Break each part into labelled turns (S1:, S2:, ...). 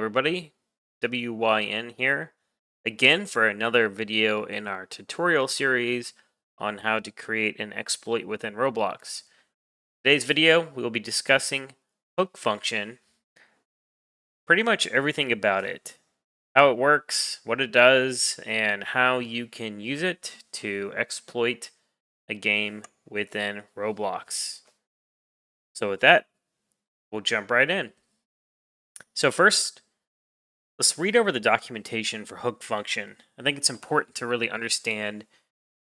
S1: everybody, WYN here, again for another video in our tutorial series on how to create an exploit within Roblox. Today's video, we will be discussing hook function, pretty much everything about it, how it works, what it does, and how you can use it to exploit a game within Roblox. So with that, we'll jump right in. So first, let's read over the documentation for hook function. I think it's important to really understand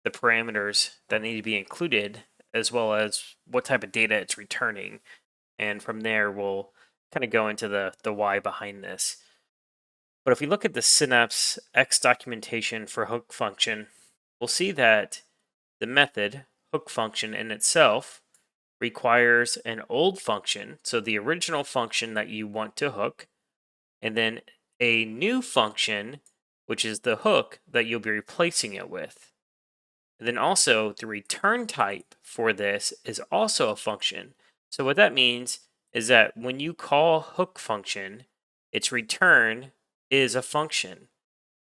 S1: the parameters that need to be included, as well as what type of data it's returning. And from there, we'll kind of go into the why behind this. But if we look at the Synapse X documentation for hook function, we'll see that the method hook function in itself requires an old function, so the original function that you want to hook, and then a new function, which is the hook that you'll be replacing it with. And then also the return type for this is also a function. So what that means is that when you call hook function, its return is a function.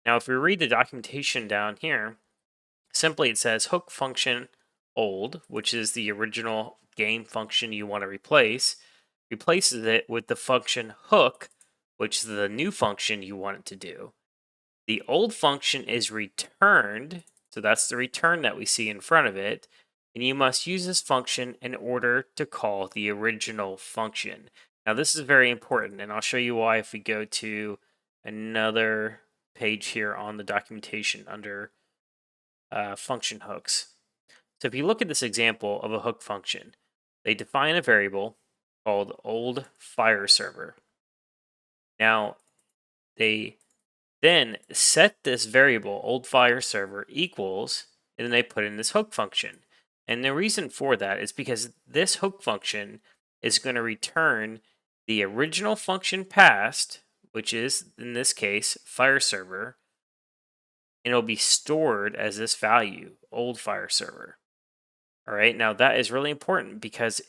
S1: Now, if we read the documentation down here, simply it says hook function old, which is the original game function you want to replace, replaces it with the function hook, which is the new function you want it to do. The old function is returned, so that's the return that we see in front of it, and you must use this function in order to call the original function. Now this is very important, and I'll show you why if we go to another page here on the documentation under function hooks. So if you look at this example of a hook function, they define a variable called old fire server. Now, they then set this variable, old fire server equals, and then they put in this hook function. And the reason for that is because this hook function is going to return the original function passed, which is, in this case, fire server, and it'll be stored as this value, old fire server. All right, now that is really important because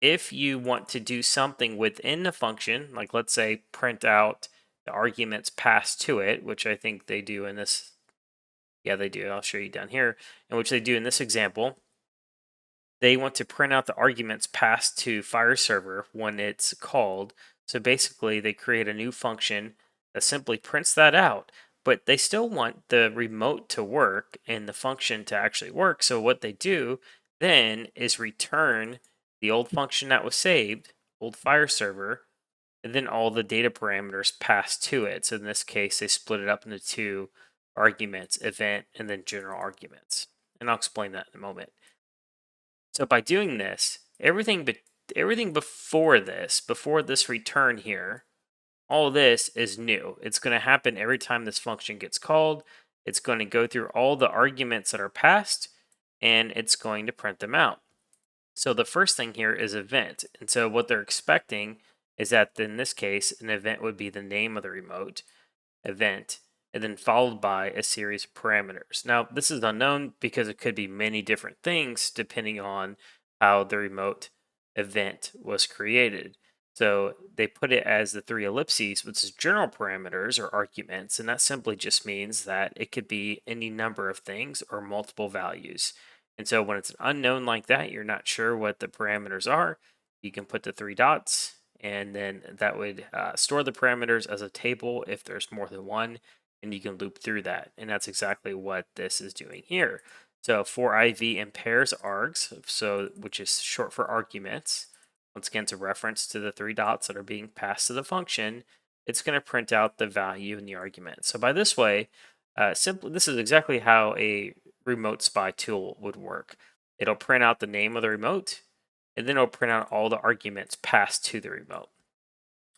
S1: if you want to do something within the function, like let's say print out the arguments passed to it, which I think they do in this, yeah, they do, I'll show you down here, and which they do in this example, they want to print out the arguments passed to fire server when it's called. So basically they create a new function that simply prints that out, but they still want the remote to work and the function to actually work. So what they do then is return the old function that was saved, old fire server, and then all the data parameters passed to it. So in this case, they split it up into two arguments, event, and then general arguments. And I'll explain that in a moment. So by doing this, everything before this return here, all this is new. It's going to happen every time this function gets called. It's going to go through all the arguments that are passed, and it's going to print them out. So the first thing here is event. And so what they're expecting is that in this case, an event would be the name of the remote event, and then followed by a series of parameters. Now, this is unknown because it could be many different things depending on how the remote event was created. So they put it as the three ellipses, which is general parameters or arguments, and that simply just means that it could be any number of things or multiple values. And so when it's an unknown like that, you're not sure what the parameters are, you can put the three dots, and then that would store the parameters as a table if there's more than one, and you can loop through that. And that's exactly what this is doing here. So for IV in pairs args, so which is short for arguments, once again, it's a reference to the three dots that are being passed to the function, it's going to print out the value in the argument. So by this way, simply, this is exactly how a remote spy tool would work. It'll print out the name of the remote, and then it'll print out all the arguments passed to the remote.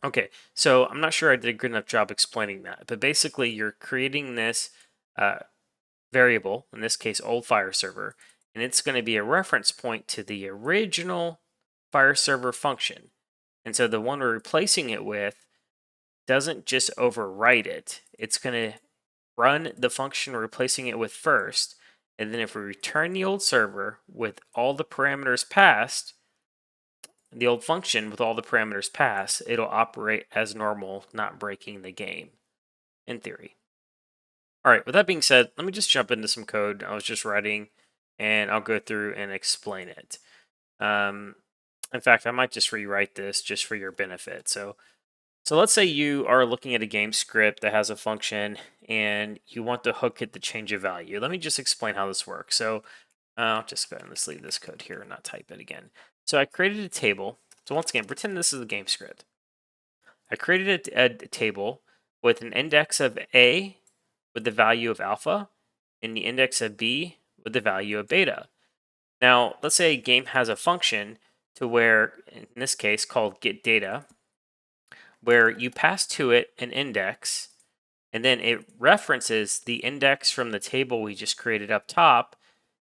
S1: Okay, so I'm not sure I did a good enough job explaining that, but basically you're creating this variable, in this case old fire server, and it's going to be a reference point to the original fire server function. And so the one we're replacing it with doesn't just overwrite it. It's going to run the function we're replacing it with first, and then if we return the old server with all the parameters passed, the old function with all the parameters passed, it'll operate as normal, not breaking the game, in theory. All right, with that being said, let me just jump into some code I was just writing, and I'll go through and explain it. Um, in fact, I might just rewrite this just for your benefit. So let's say you are looking at a game script that has a function and you want to hook it to change a value. Let me just explain how this works. So I'll just go ahead and let's leave this code here and not type it again. So I created a table. So once again, pretend this is a game script. I created a table with an index of A with the value of alpha and the index of B with the value of beta. Now, let's say a game has a function to where, in this case, called getData, where you pass to it an index, and then it references the index from the table we just created up top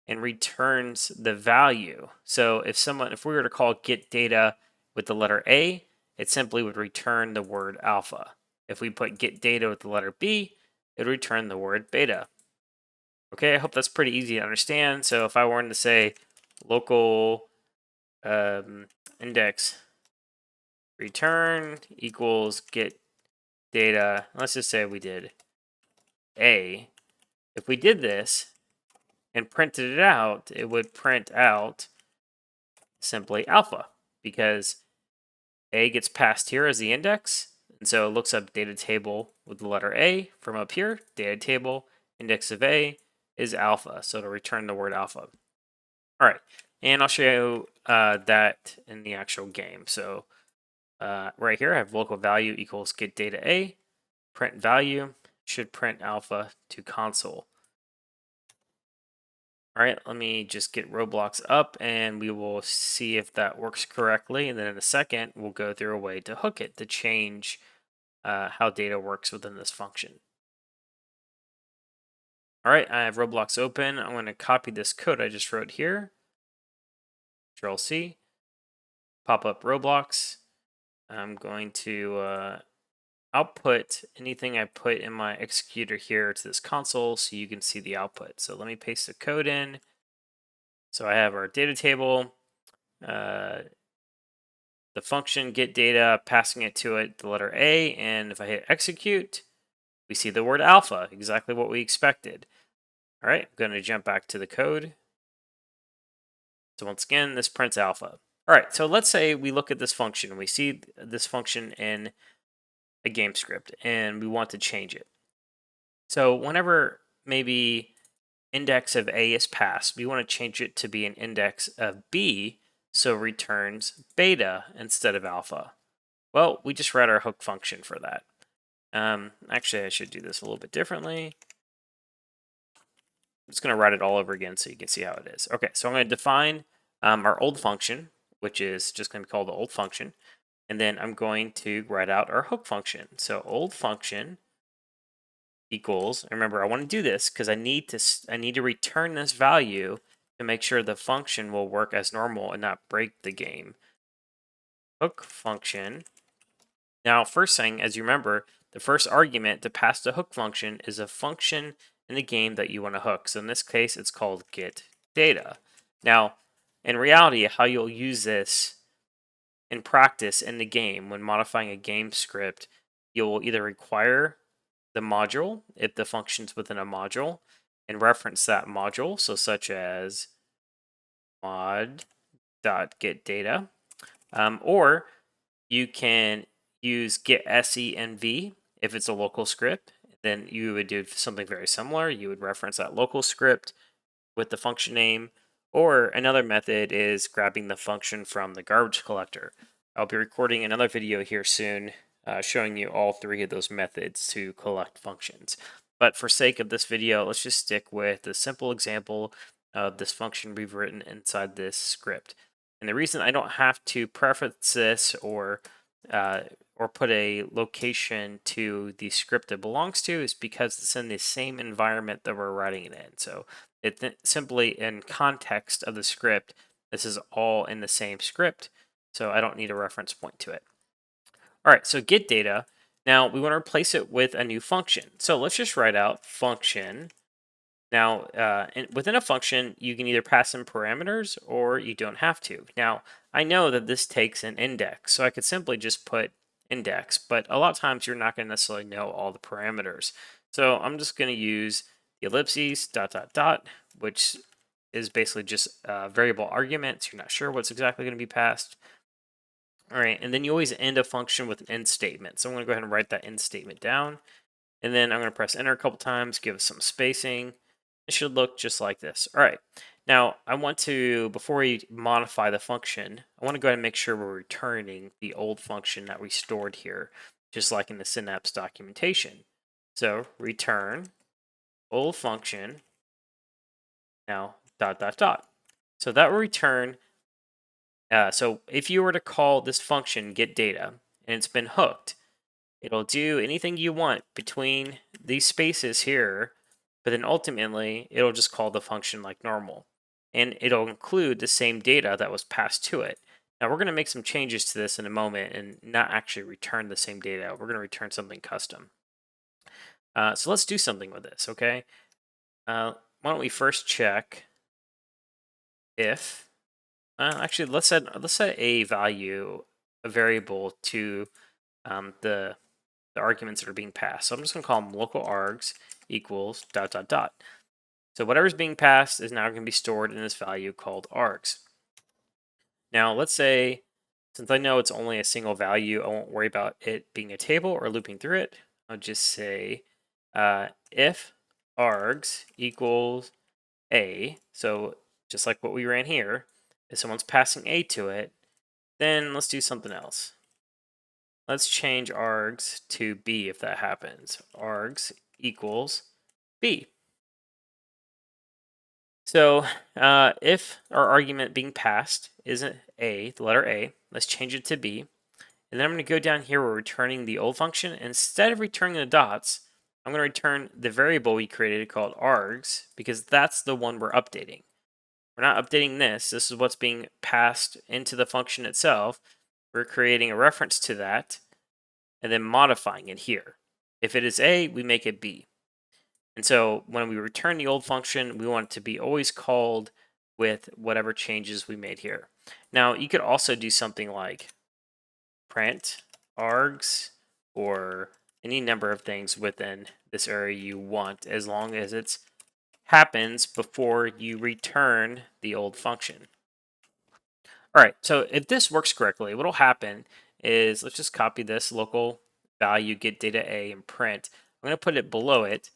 S1: and returns the value. So if we were to call getData with the letter A, it simply would return the word alpha. If we put getData with the letter B, it would return the word beta. Okay, I hope that's pretty easy to understand. So if I wanted to say local index return equals get data, let's just say we did A. If we did this and printed it out, it would print out simply alpha because A gets passed here as the index. And so it looks up data table with the letter A from up here, data table, index of A is alpha. So it'll return the word alpha. All right, and I'll show you that in the actual game. So right here, I have local value equals get data A, print value, should print alpha to console. All right, let me just get Roblox up and we will see if that works correctly. And then in a second, we'll go through a way to hook it to change how data works within this function. All right, I have Roblox open. I'm going to copy this code I just wrote here. Control C, pop up Roblox. I'm going to output anything I put in my executor here to this console so you can see the output. So let me paste the code in. So I have our data table, the function get data, passing it to it, the letter A, and if I hit execute, we see the word alpha, exactly what we expected. All right, I'm going to jump back to the code. So once again, this prints alpha. All right, so let's say we look at this function. We see this function in a game script, and we want to change it. So whenever maybe index of A is passed, we want to change it to be an index of B, so returns beta instead of alpha. Well, we just write our hook function for that. Actually, I should do this a little bit differently. I'm just going to write it all over again so you can see how it is. Okay, so I'm going to define our old function, which is just going to be called the old function. And then I'm going to write out our hook function. So old function equals, remember I want to do this because I need to return this value to make sure the function will work as normal and not break the game. Hook function. Now, first thing, as you remember, the first argument to pass the hook function is a function in the game that you want to hook. So in this case, it's called get data. Now, in reality, how you'll use this in practice in the game when modifying a game script, you'll either require the module if the function's within a module and reference that module, so such as mod.getData, or you can use getSenv if it's a local script. Then you would do something very similar. You would reference that local script with the function name, or another method is grabbing the function from the garbage collector. I'll be recording another video here soon showing you all three of those methods to collect functions. But for sake of this video, let's just stick with the simple example of this function we've written inside this script. And the reason I don't have to preference this or put a location to the script it belongs to is because it's in the same environment that we're writing it in. So it simply in context of the script, this is all in the same script, so I don't need a reference point to it. All right, so get data. Now we want to replace it with a new function. So let's just write out function Now, within a function, you can either pass in parameters or you don't have to. Now, I know that this takes an index, so I could simply just put index, but a lot of times you're not going to necessarily know all the parameters. So I'm just going to use the ellipses dot dot dot, which is basically just variable arguments. You're not sure what's exactly going to be passed. All right, and then you always end a function with an end statement. So I'm going to go ahead and write that end statement down. And then I'm going to press enter a couple times, give it some spacing. It should look just like this. All right. Now I want to, before we modify the function, I want to go ahead and make sure we're returning the old function that we stored here, just like in the Synapse documentation. So return old function, now dot dot dot. So that will return, so if you were to call this function get data and it's been hooked, it'll do anything you want between these spaces here, but then ultimately it'll just call the function like normal. And it'll include the same data that was passed to it. Now we're going to make some changes to this in a moment and not actually return the same data. We're going to return something custom. So let's do something with this, okay? Why don't we first check if, actually let's set a value, a variable to the arguments that are being passed. So I'm just going to call them local args equals dot dot dot. So whatever's being passed is now going to be stored in this value called args. Now let's say, since I know it's only a single value, I won't worry about it being a table or looping through it. I'll just say if args equals a, so just like what we ran here, if someone's passing a to it, then let's do something else. Let's change args to b if that happens. Args equals b. So if our argument being passed isn't a, the letter a, let's change it to b. And then I'm going to go down here, we're returning the old function. Instead of returning the dots, I'm going to return the variable we created called args, because that's the one we're updating. We're not updating this. This is what's being passed into the function itself. We're creating a reference to that and then modifying it here. If it is A, we make it B. And so when we return the old function, we want it to be always called with whatever changes we made here. Now, you could also do something like print args or any number of things within this area you want, as long as it happens before you return the old function. All right, so if this works correctly, what will happen is, let's just copy this local value get data A and print. I'm going to put it below it,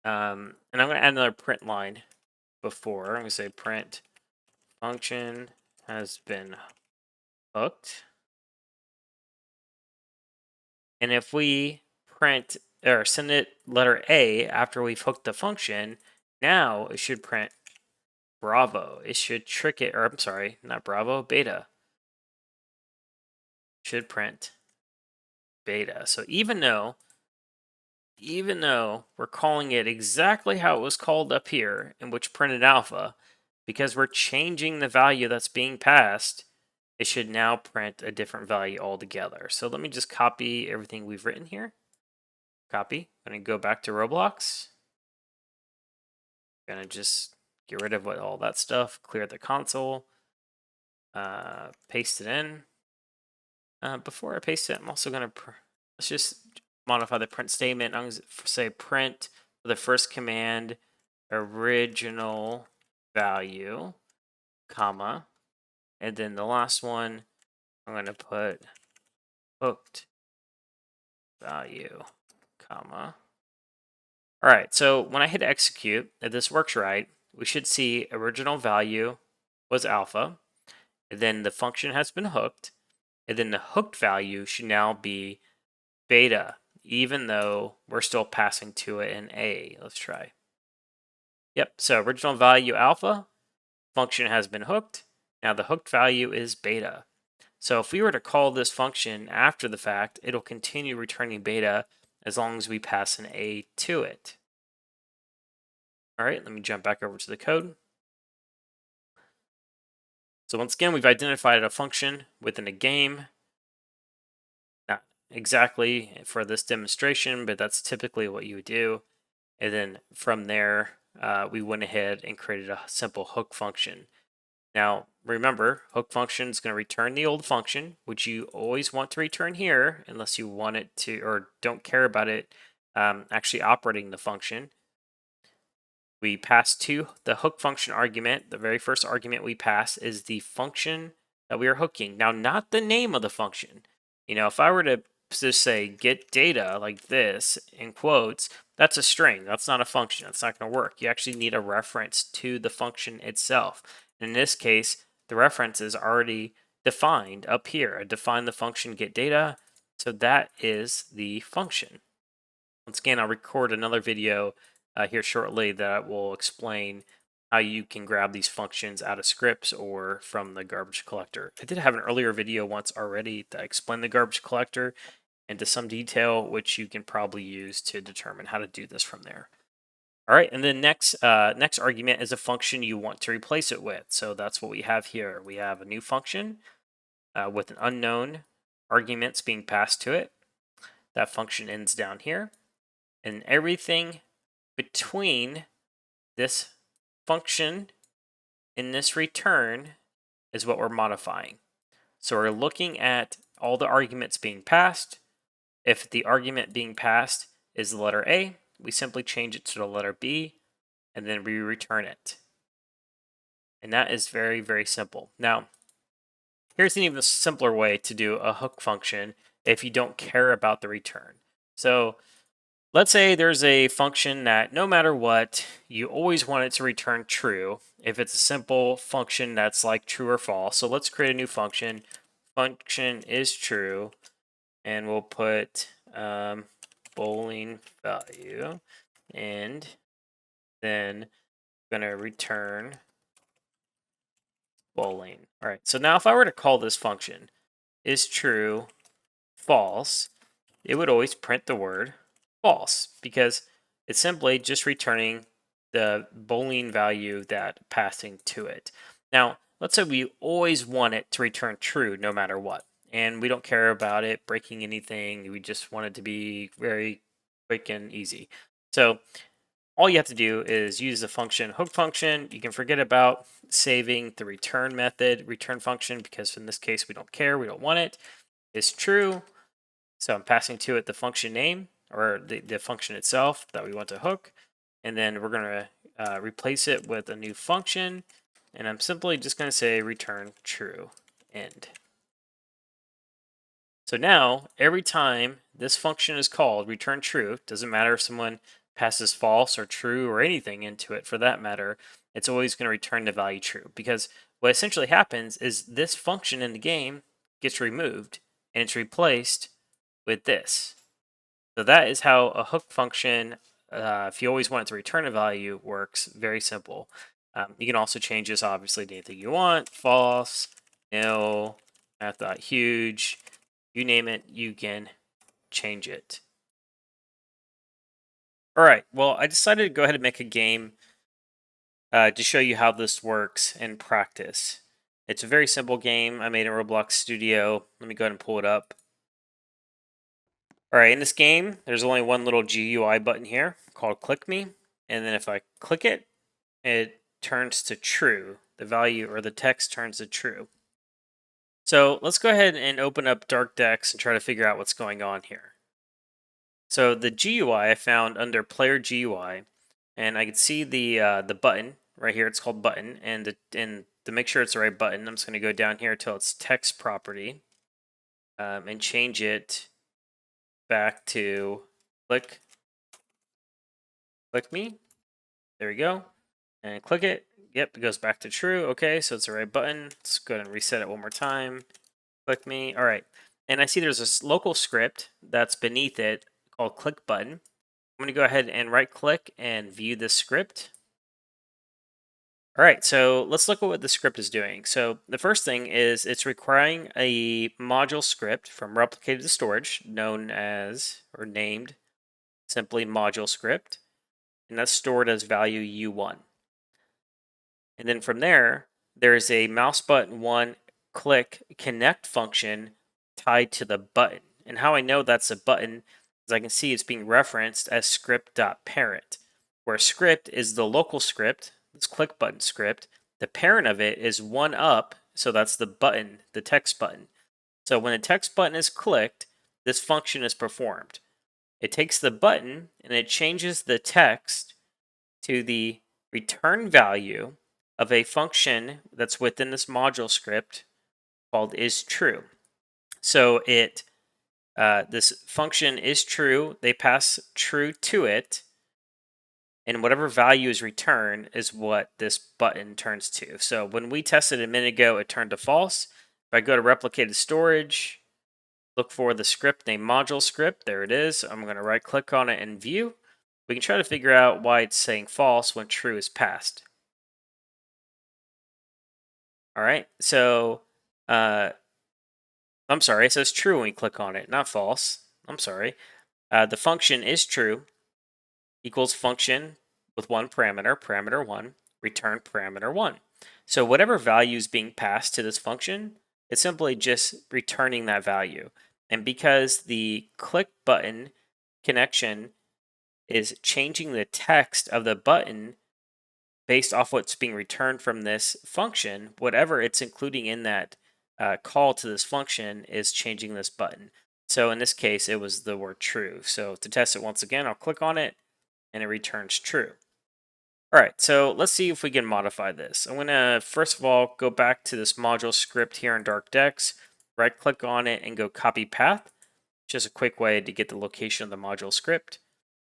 S1: and I'm going to add another print line before. I'm going to say print function has been hooked. And if we print or send it letter A after we've hooked the function, now it should print Bravo. It should trick it, or I'm sorry, not Bravo, beta. Should print beta. So even though we're calling it exactly how it was called up here, in which printed alpha, because we're changing the value that's being passed, it should now print a different value altogether. So let me just copy everything we've written here. Copy. I'm going to go back to Roblox. Going to just get rid of all that stuff, clear the console, paste it in. Before I paste it, I'm also going to, let's just modify the print statement. I'm going to say print for the first command original value, comma, and then the last one, I'm going to put hooked value, comma. All right, so when I hit execute, if this works right, we should see original value was alpha, and then the function has been hooked, and then the hooked value should now be beta, even though we're still passing to it an A. Let's try. Yep, so original value alpha, function has been hooked. Now the hooked value is beta. So if we were to call this function after the fact, it'll continue returning beta as long as we pass an A to it. All right, let me jump back over to the code. So once again, we've identified a function within a game. Not exactly for this demonstration, but that's typically what you would do. And then from there, we went ahead and created a simple hook function. Now, remember, hook function is going to return the old function, which you always want to return here, unless you want it to, or don't care about it actually operating the function. We pass to the hook function argument. The very first argument we pass is the function that we are hooking. Now, not the name of the function. If I were to just say get data like this in quotes, that's a string. That's not a function. That's not going to work. You actually need a reference to the function itself. In this case, the reference is already defined up here. I define the function get data. So that is the function. Once again, I'll record another video here shortly that will explain how you can grab these functions out of scripts or from the garbage collector. I did have an earlier video once already that explained the garbage collector into some detail, which you can probably use to determine how to do this from there. All right, and then next argument is a function you want to replace it with. So that's what we have here. We have a new function with an unknown arguments being passed to it. That function ends down here. And everything between this function and this return is what we're modifying. So we're looking at all the arguments being passed. If the argument being passed is the letter A, we simply change it to the letter B, and then we return it. And that is very, very simple. Now, here's an even simpler way to do a hook function if you don't care about the return. So let's say there's a function that no matter what, you always want it to return true if it's a simple function that's like true or false. So let's create a new function. Function is true, and we'll put bowling value, and then I'm going to return bowling. All right, so now if I were to call this function is true, false, it would always print the word false because it's simply just returning the boolean value that passing to it. Now, let's say we always want it to return true no matter what, and we don't care about it breaking anything. We just want it to be very quick and easy. So all you have to do is use the function hook function. You can forget about saving the return method, return function, because in this case we don't care, we don't want it. It's true. So I'm passing to it the function name, or the function itself that we want to hook. And then we're going to replace it with a new function. And I'm simply just going to say return true, end. So now, every time this function is called, return true, doesn't matter if someone passes false or true or anything into it for that matter, it's always going to return the value true. Because what essentially happens is this function in the game gets removed and it's replaced with this. So that is how a hook function, if you always want it to return a value, works. Very simple. You can also change this obviously to anything you want. False, nil, math.huge, you name it, you can change it. All right, well, I decided to go ahead and make a game to show you how this works in practice. It's a very simple game I made in Roblox Studio. Let me go ahead and pull it up. All right, in this game, there's only one little GUI button here called Click Me. And then if I click it, it turns to true. The value or the text turns to true. So let's go ahead and open up DarkDex and try to figure out what's going on here. So the GUI I found under Player GUI, and I can see the button right here. It's called Button, and to make sure it's the right button, I'm just going to go down here till it's text property, and change it back to click me. There we go, and click it. Yep, it goes back to true. Okay, so it's the right button. Let's go ahead and reset it one more time. Click me. All right, and I see there's this local script that's beneath it called click button. I'm going to go ahead and right click and view this script. All right, so let's look at what the script is doing. So the first thing is it's requiring a module script from replicated to storage known as, or named simply module script, and that's stored as value U1. And then from there, there's a mouse button one click connect function tied to the button. And how I know that's a button is I can see it's being referenced as script.parent. where script is the local script, this click button script. The parent of it is one up, so that's the button, the text button. So when the text button is clicked, this function is performed. It takes the button and it changes the text to the return value of a function that's within this module script called isTrue. So this function is true. They pass true to it, and whatever value is returned is what this button turns to. So when we tested a minute ago, it turned to false. If I go to replicated storage, look for the script named module script. There it is. I'm going to right click on it and view. We can try to figure out why it's saying false when true is passed. All right, so I'm sorry, it says true when we click on it, not false. I'm sorry. The function is true equals function with one parameter, parameter 1, return parameter 1. So whatever value is being passed to this function, it's simply just returning that value. And because the click button connection is changing the text of the button based off what's being returned from this function, whatever it's including in that call to this function is changing this button. So in this case, it was the word true. So to test it once again, I'll click on it and it returns true. All right, so let's see if we can modify this. I'm going to, first of all, go back to this module script here in DarkDex, right click on it and go copy path. Just a quick way to get the location of the module script.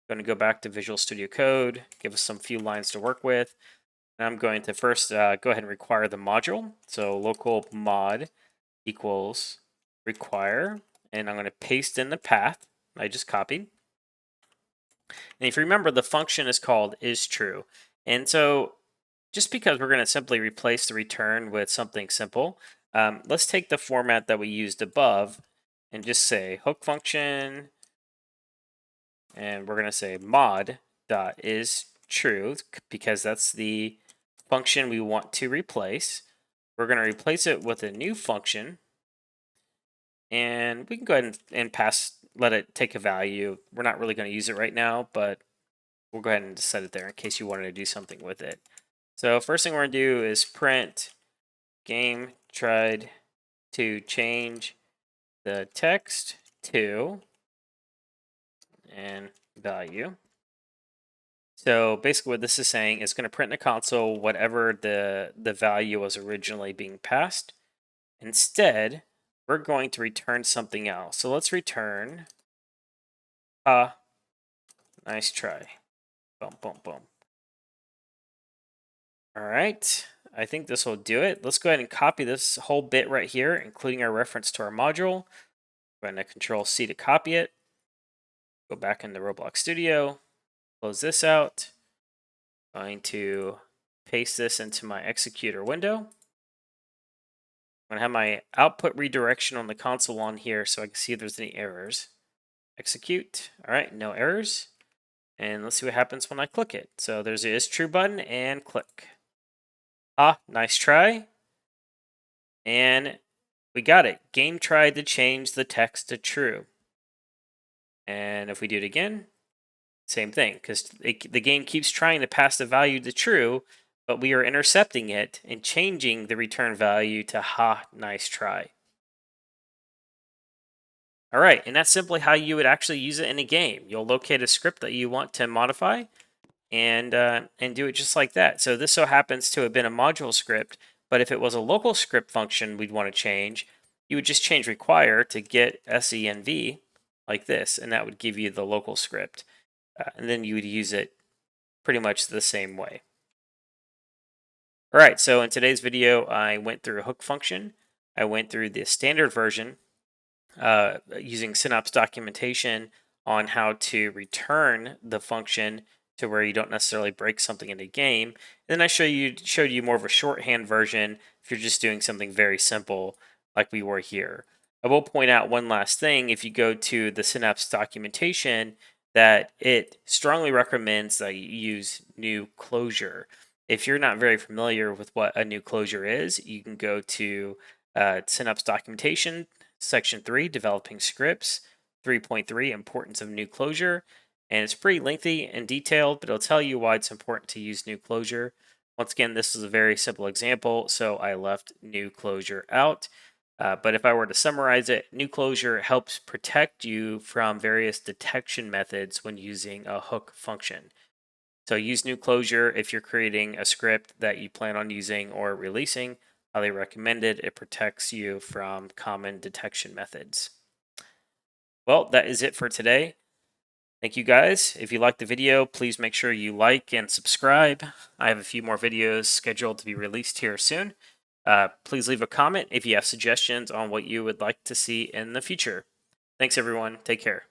S1: I'm going to go back to Visual Studio Code, give us some few lines to work with. And I'm going to first go ahead and require the module. So local mod equals require, and I'm going to paste in the path I just copied. And if you remember, the function is called isTrue. And so just because we're going to simply replace the return with something simple, let's take the format that we used above and just say hook function, and we're going to say mod.isTrue because that's the function we want to replace. We're going to replace it with a new function, and we can go ahead and let it take a value. We're not really going to use it right now, but we'll go ahead and just set it there in case you wanted to do something with it. So first thing we're going to do is print game tried to change the text to and value. So basically what this is saying is going to print in the console whatever the value was originally being passed. Instead, we're going to return something else. So let's return nice try. Boom, boom, boom. All right, I think this will do it. Let's go ahead and copy this whole bit right here, including our reference to our module. Go ahead and Control C to copy it. Go back into Roblox Studio, close this out. Going to paste this into my executor window. I'm going to have my output redirection on the console on here so I can see if there's any errors. Execute. All right, no errors. And let's see what happens when I click it. So there's the isTrue button and click. Nice try. And we got it. Game tried to change the text to true. And if we do it again, same thing, because the game keeps trying to pass the value to true, but we are intercepting it and changing the return value to nice try. All right, and that's simply how you would actually use it in a game. You'll locate a script that you want to modify and do it just like that. So this so happens to have been a module script, but if it was a local script function we'd want to change, you would just change require to get senv like this, and that would give you the local script. And then you would use it pretty much the same way. All right, so in today's video, I went through a hook function. I went through the standard version using Synapse documentation on how to return the function to where you don't necessarily break something in a game. And then I showed you more of a shorthand version if you're just doing something very simple like we were here. I will point out one last thing. If you go to the Synapse documentation, that it strongly recommends that you use newclosure. If you're not very familiar with what a newclosure is, you can go to Synapse documentation, section 3, developing scripts, 3.3, importance of newclosure, and it's pretty lengthy and detailed, but it'll tell you why it's important to use new closure. Once again, this is a very simple example, so I left new closure out. But if I were to summarize it, new closure helps protect you from various detection methods when using a hook function. So use new closure if you're creating a script that you plan on using or releasing. Highly recommended. It protects you from common detection methods. Well, that is it for today. Thank you guys. If you liked the video, please make sure you like and subscribe. I have a few more videos scheduled to be released here soon. Please leave a comment if you have suggestions on what you would like to see in the future. Thanks, everyone. Take care.